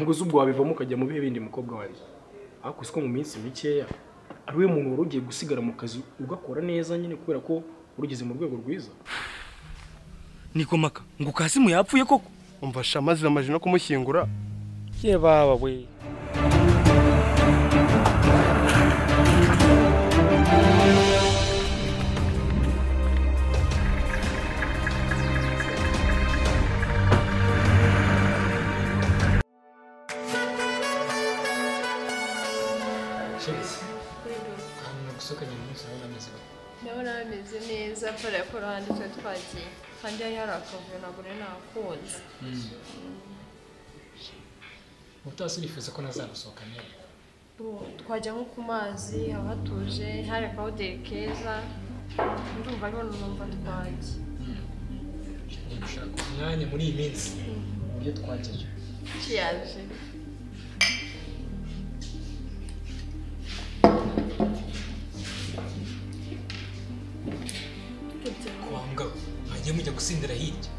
ngo zubwo wabivamo ukajya mu bihe bindi mukobwa wanjye ariko siko mu minsi mikeya ari we muntu warugiye gusigara mu kazi ugakora neza nyine kubera ko urugeze mu rwego rwiza. Niko maka ngo Kasimu yapfuye koko umva shamaze amaje no kumushyingura ye baba we Ndabona bameze neza pora ko ruhande twe twagiye kandi hari akavuyo nagure nakunze. Utasirifuza ko nazagusohokana. Twajya nko ku mazi ahatuje hari akawuderi keza ndumva ariho numva twagiye. Ndashaka umwanya muri iyi minsi uburyo twagiye. Kiyaje. Kwanga ajye mujya gusindira hirya.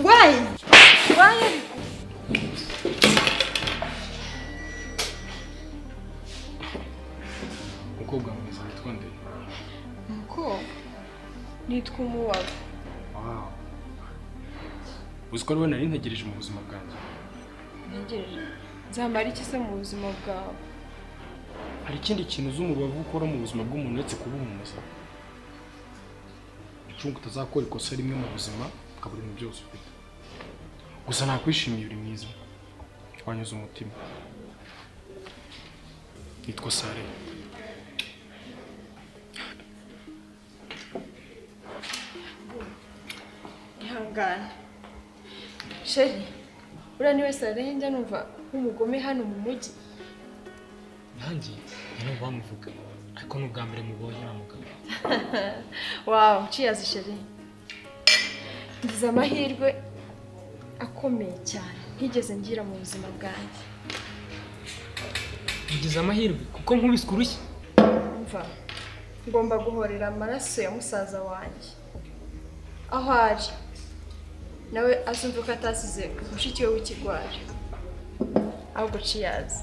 Why? Mukobwa mwiza witwa nde? Mukobwa nitwa Umuwaga. Wow. Uziko ari we nari ntegereje mu buzima bwanjye. Ntegereje. Nzamara iki se mu buzima bwawe? Hari ikindi kintu z'umubavu ukora mu buzima bw'umuntu uretse kuba umuza. Icunga utazakora ikosa rimwe mu buzima ukabura ibintu byose ufite. Gusa nakwishimiye uri mwiza. Wanyuze umutima. Nitwa Salehe. Ihangane. Sheri, uriya niwe Salehe njya numva nk'umugome hano mu mujyi. Nanjye niho bamuvuga ariko n'ubwa mbere mubonye na mugabo. Wow, cheers Sheri. Ngize amahirwe akomeye cyane ntigeze ngira mu buzima bwanjye. Ngize amahirwe kuko nkubiswe urushyi. Umva, ngomba guhorera amaraso ya musaza wanjye. Aho ari nawe azumva ko atasize mushiki we w'ikigwari. Ahubwo cheers.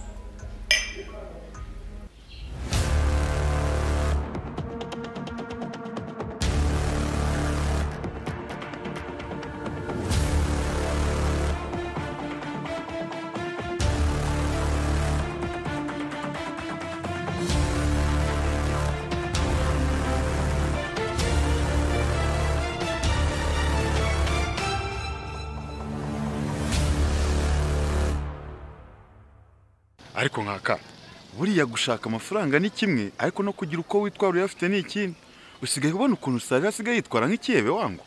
Ariko nkaka buriya gushaka amafaranga ni kimwe ariko no kugira uko witwara uyafite ni ikindi. Usigaye kubona ukuntu Salehe asigaye yitwara nk'ikiyebe wangu.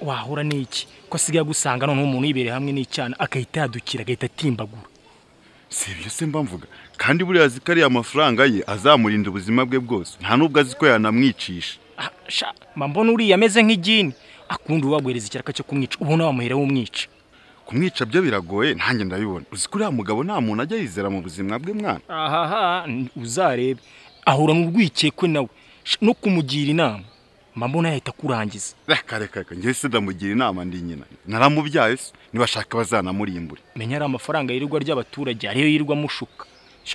Wahura n'iki ko asigaye gusanga none umuntu yibere hamwe n'icyana akahita yadukira agahita timbagura. Si ibyo se mba mvuga kandi buriya zikari amafaranga ye azamurinda ubuzima bwe bwose nta nubwo azi ko yanamwicisha. Mbona uriya ameze nk'igini akunda uwagwereza ikiraka cyo kumwica ubona wamuhera w'umwica. Kumwica byo biragoye nanjye ndabibona. Uzi ko uriya mugabo nta muntu ajya yizera mu buzima bwe mwana. Uzarebe ahura n'urwikekwe nawe no kumugira inama mbona yahita kurangiza. Reka njye se ndamugira inama ndi nyina naramubyaye se nibashaka bazanamurimbure. Menya ari amafaranga yirirwa ry'abaturage ariyo yirirwa mushuka.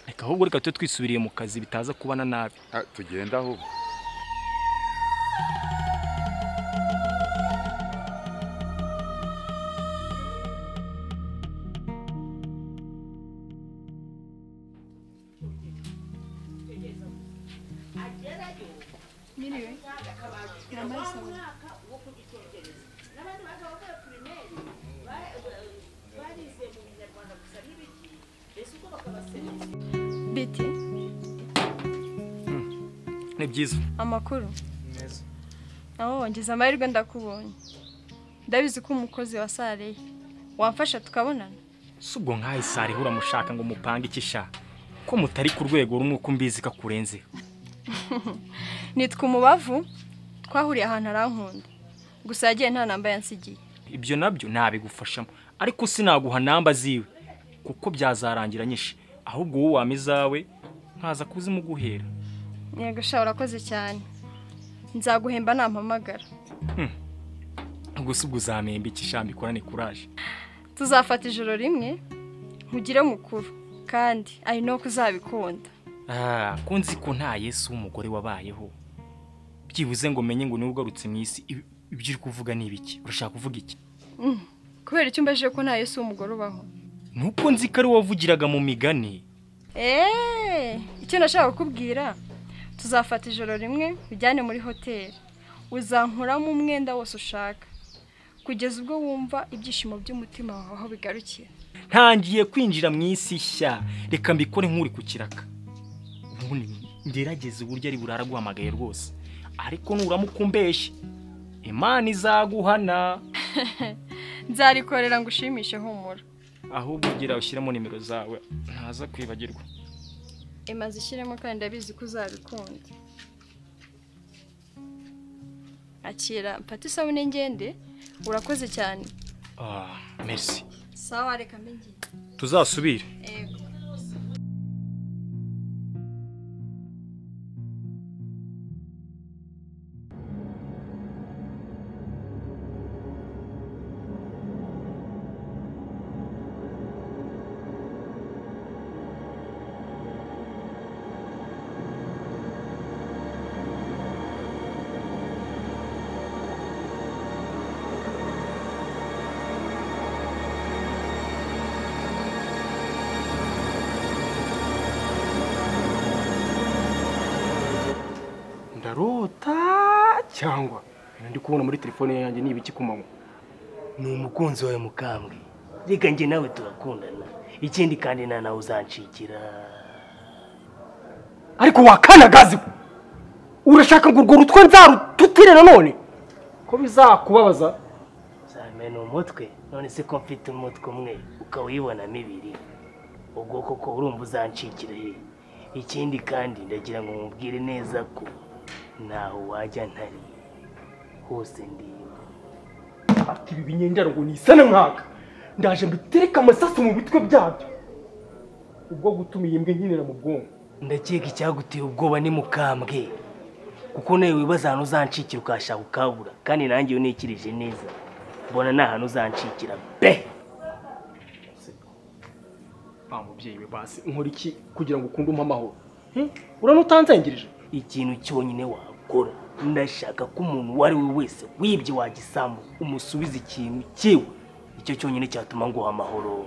Reka ahubwo reka twe twisubiriye mu kazi bitaza kubana nabi. Tugenda aho Niwe. Biti. Ni byiza. Amakuru. Neza. Aho ngize amahirwe ndakubonye. Ndabizi ko umukozi wa Salehe wamfasha tukabonana. Subwo nkayi Salehe uramushaka ngo mupange ikisha. Ko mutari ku rwego rumwe uko mbizi ka kurenze. Nitwa Umubavu twahuriye ahantu arankunda. Gusa yagiye nta namba yansigiye. Ibyo nabyo nabigufashamo ariko sinaguha namba ziwe kuko byazarangira nyinshi ahubwo wowe wamizawe nkaza kuzimuguhera. Yego sha urakoze cyane. Nzaguhemba nampamagara. gusa ubwo uzamemba ikishambi korane courage. Tuzafata ijoro rimwe nkugire mukuru kandi ari no kuzabikunda. Ko nzi ko nta Yesu w'umugore wabayeho. Byibuze ngo menye ngo niwe ugarutse mu isi ibyo uri kuvuga ni ibiki? Urashaka kuvuga iki? Kubera icyo mbajije ko nta Yesu w'umugore ubaho. Nuko nzi ko ari wavugiraga mu migani. Icyo nashaka kukubwira, tuzafata ijoro rimwe bijyane muri hoteli. Uzankuramo umwenda wose ushaka kugeza ubwo wumva ibyishimo by'umutima wawe aho bigarukira. Ntangiye kwinjira mu isi nshya, reka mbikore nk'uri ku kiraka. Ubundi ngerageze uburyo ari burara guhamagaye rwose, ariko nuramukumbeshye Imana izaguhana. Nzarikorera ngo ushimishe humura. Ahubwo ugira ushyiramo nimero zawe ntaza kwibagirwa. Imaze ishyiremo kandi ndabizi ko uzabikunda. Akira mpati sabune ngende, urakoze cyane. Merci. Sawa reka mbengi. Tuzasubire. Ndarota cyangwa ndi kubona muri telefone yanjye ni ibiki kumanywa? Ni umukunzi wawe mukambwe. Reka nge nawe turakundana. Ikindi kandi nawe uzancikira. Ariko wakanagazi urashaka ngo urwo rutwe nzarututire nanone ko bizakubabaza? Zamena umutwe none se ko mfite umutwe umwe ukawibona mibiri. Ubwo koko urumva uzancikira he? Ikindi kandi ndagira ngo mubwire neza ko naho wajya ntari hose ndiyo. Ati ibi binyenjaro ngo nisana mwaka ndaje mbitereka amasasu mu bitwe byabyo ubwo gutumiye imbwe nkinira mu bwonko. Ndakeka icyaguteye ubwoba ni mukambwe, kuko nawe wibaza ahantu uzancikira ukashaka ukabura, kandi nanjye iyo nikirije neza mbona nta hantu uzancikira be. Mubyeyi we basi nkora iki kugira ngo ukunde umpa amahoro? Urano utanzengirije? Ikintu cyonyine wakora, ndashaka ko umuntu wari we wese wibye wagisambu umusubiza ikintu cyiwe. Icyo cyonyine cyatuma nguha amahoro.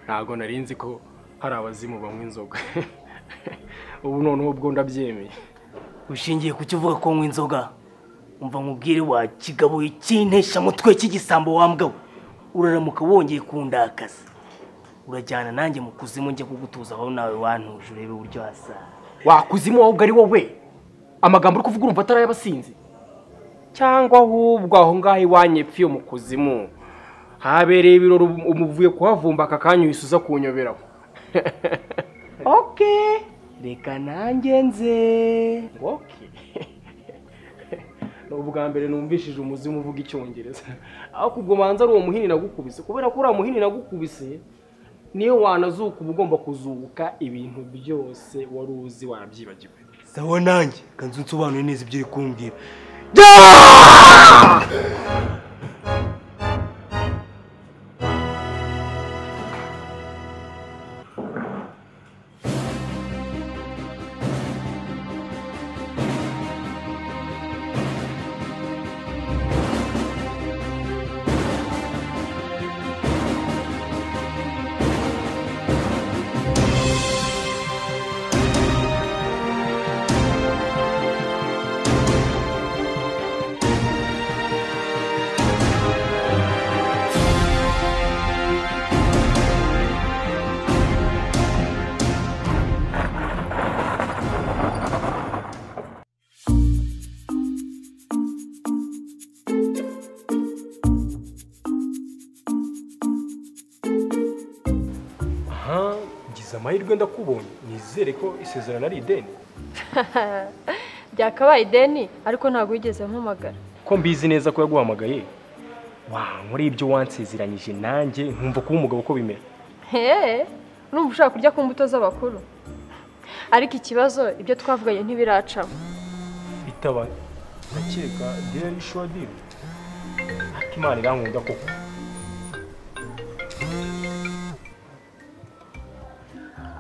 Ntago narinzi ko hari abazimu banywa inzoga. Ubu noneho ubwo ndabyemeye. Ushingiye ku cyo uvuga ko nywa inzoga? Umva nkubwire wa kigabo ikintesha mutwe cy'igisambo wambwa. Uraramuka wongeye kundakaza, urajyana nanjye mu kuzimu njye kugutuza aho nawe wantuje urebe uburyo hasa. Wakuzimu ahubwo ari wowe? Amagambo uri kuvuga urumva atarayabasinzi? Cyangwa ahubwo aho ngaho iwanyepfiye mu kuzimu habereye ibirori umuvuye kuhavumba aka kanya wisuza kunyoberaho? Okay, reka nanjye nze. Okay. Ubwa mbere numvishije umuzimu uvuga icyongereza. Aho kubwo manza ari uwo muhini nagukubise, kubera ko uri muhini nagukubise niyo wanazuka ubugomba kuzuka ibintu byose wari uzi warabyibagiwe. Sawa nanjye kanzu nsobanuye neza ibyo uri kumbwira. Amahirwe ndakubonye, nizere ko isezerano ari ideni. Byakabaye ideni ariko ntago wigeze mpamagara. Ko mbizi neza ko yaguhamagaye. Muri ibyo wansezeranyije nanjye nkumva ko umugabo ko bimera. Numva ushaka kurya ku mbuto z'abakuru. ariko ikibazo ibyo twavuganye ntibiracamo. bitaba ndakeka diri shodi Imana irankunda koko.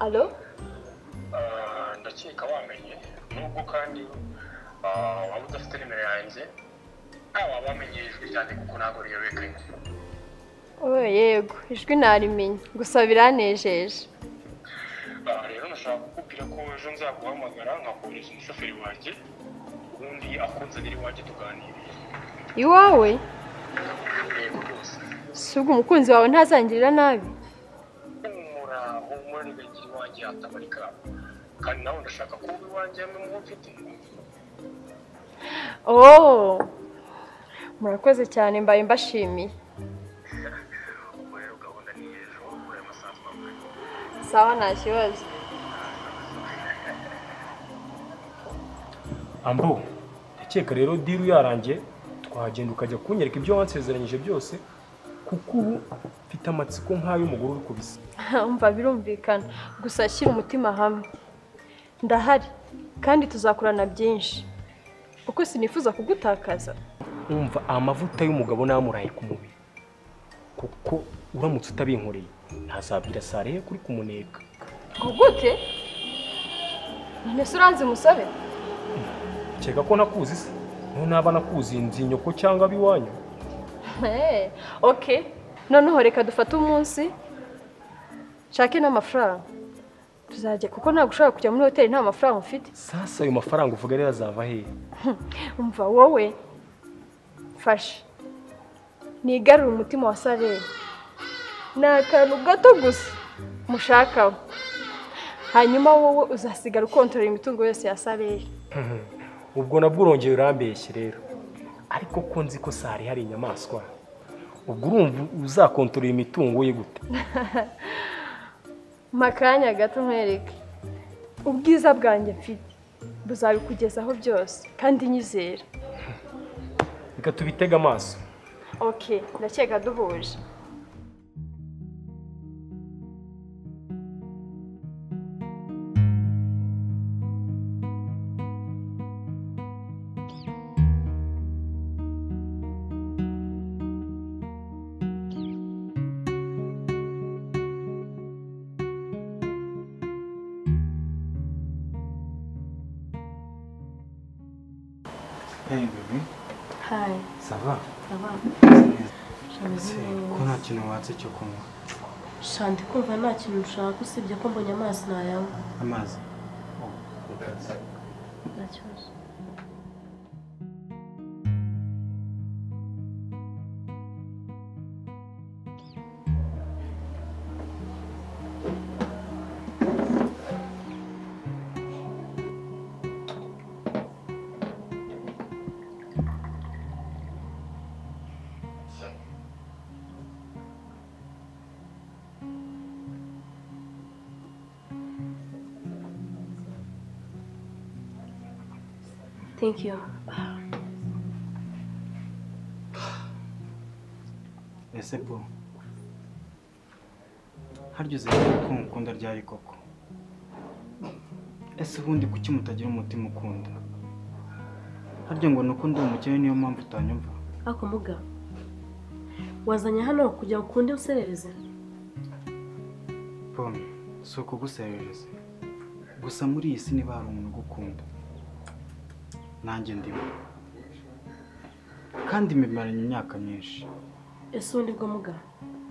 Allo? Ndakeka wamenye nubwo kandi waba udafite nimero yanjye waba wamenye ijwi ryanjye kuko ntabwo riyobekanye. Yego ijwi narimenye gusa biranejeje. Rero nashaka kukubwira ko ejo nzaguhamagara nkakohereza umushoferi wanjye ubundi akunzanira iwanjye tuganiriye. Iwawe? Yego rwose. Si ubwo umukunzi wawe ntazangirira nabi? Humura ntigagira iwanjye hatabarika kandi nawe ndashaka ko uba iwanjye hamwe mu mfite. Murakoze cyane mbaye mbashimiye. Ubwo rero gahunda ni ejo uri amasaha twavuye. Sawa nta kibazo. Ambo ndakeka rero diru yarangiye twagenda ukajya kunyereka ibyo wansezeranyije byose kuko ubu mfite amatsiko nk'ay'umugore uri kubisa. Umva birumvikana gusa shyira umutima hamwe. Ndahari kandi tuzakorana byinshi. Uko sinifuza kugutakaza. Umva amavuta y'umugabo namuraye ku mubiri kuko uramutse utabinkoreye ntazabwira Salehe kuri kumuneka. Gute? None se uranzi musabe? Cyeka ko nakuzi se none naba nakuzi nzinyoko cyangwa biwanyu. Okay. Noneho reka dufate umunsi shake n'amafaranga tuzajya kuko ntabwo ushobora kujya muri hoteli nta mafaranga ufite. Sasa ayo mafaranga uvuga rero azava he? Umva wowe fasha nigarura umutima wa Salehe ni akantu gato gusa mushakaho hanyuma wowe uzasigara ukontorora imitungo yose ya Salehe. Ubwo nabwo urongeye urambeshye rero ariko ko nzi ko Salehe hari inyamaswa ubwo urumva uzakontorora imitungo ye gute? Makanya gato nkwereke ubwiza bwanjye mfite buzabikugezaho byose kandi nyizera. Reka tubitega amaso. Okay, ndakeka duhuje. Hey baby. Hi. Ça va? Ça va. Ko nta kintu watse cyo kunywa? Shandi kumva nta kintu ushaka usibye ko mbonye amazi nayanywa. Amazi? Nta kibazo. Thank you. Ese po haryo uzi ko mukunda ryari koko? Ese ubundi kuki mutagira umutima ukunda? Haryo ngo nuko ndi umukene niyo mpamvu utanyumva? Ako muga wazanye hano kujya ukunde userereze? Po si ukuguserereza gusa muri iyi si niba hari umuntu ugukunda nanjye ndimo kandi mimaranye imyaka myinshi. Ese undi bwo muga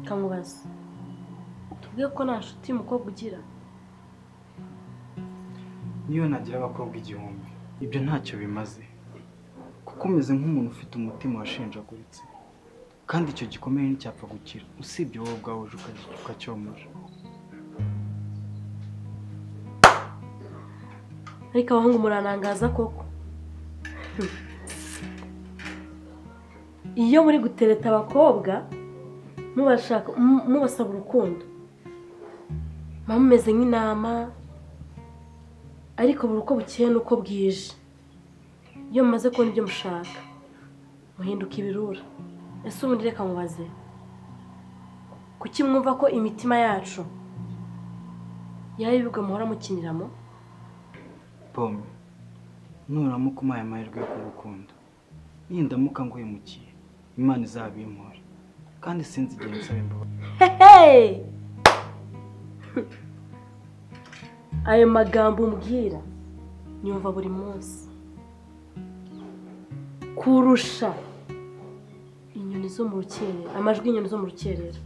kamubaza tubwiye ko nta nshuti y'umukobwa ugira? Niyo nagira abakobwa 1000 ibyo ntacyo bimaze kuko umeze nk'umuntu ufite umutima washenjaguritse kandi icyo gikomeye nticyapfa gukira usibye wowe ubwawe ukacyomora. Ariko abahungu muranangaza koko. Iyo muri gutereta abakobwa mubasaba urukundo mumeze nk'inama ariko buri uko bukeye nuko bwije. Iyo mumaze kubona ibyo mushaka muhinduka ibirura. Ese ubundi reka mubaze kuki mwumva ko imitima yacu yari ibigo muhora mukiniramo Pome, nuramuka umpaye amahirwe yo kugukunda, nindamuka nguhemukiye, Imana izabimpora, kandi sinzi igihe nsaba imbabazi. Ayo magambo umbwira nyumva buri munsi kurusha inyoni zo mu rukerera, amajwi y'inyoni zo mu rukerera.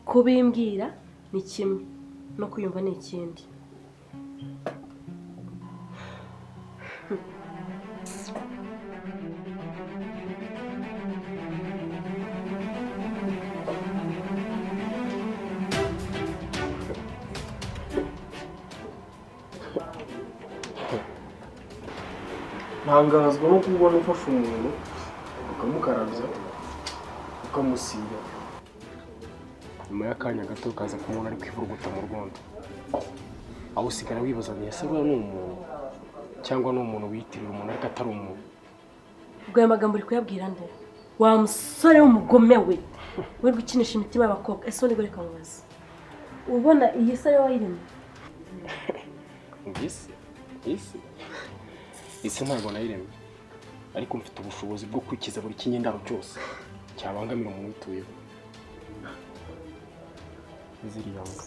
Kubimbwira ni kimwe no kuyumva ni ikindi. ntangazwa no kubona ufasha umuntu ukamukarabya ukamusiga nyuma y'akanya gato ukaza kumubona ari kwivuruguta mu rwondo, aho usigara wibaza ngo ese uriya ni umuntu cyangwa ni umuntu wiyitirira umuntu ariko atari umuntu. Ubwo aya magambo uri kuyabwira nde? Wa musore w'umugome we uri gukinisha imitima y'abakobwa. Ese ni reka mubaze, ubona iyi sare wayirimo? isi ntabwo nayiremye, ariko mfite ubushobozi bwo kwikiza buri kinyendaro cyose cyabangamira umuntu wituyeho. ziriya mbwa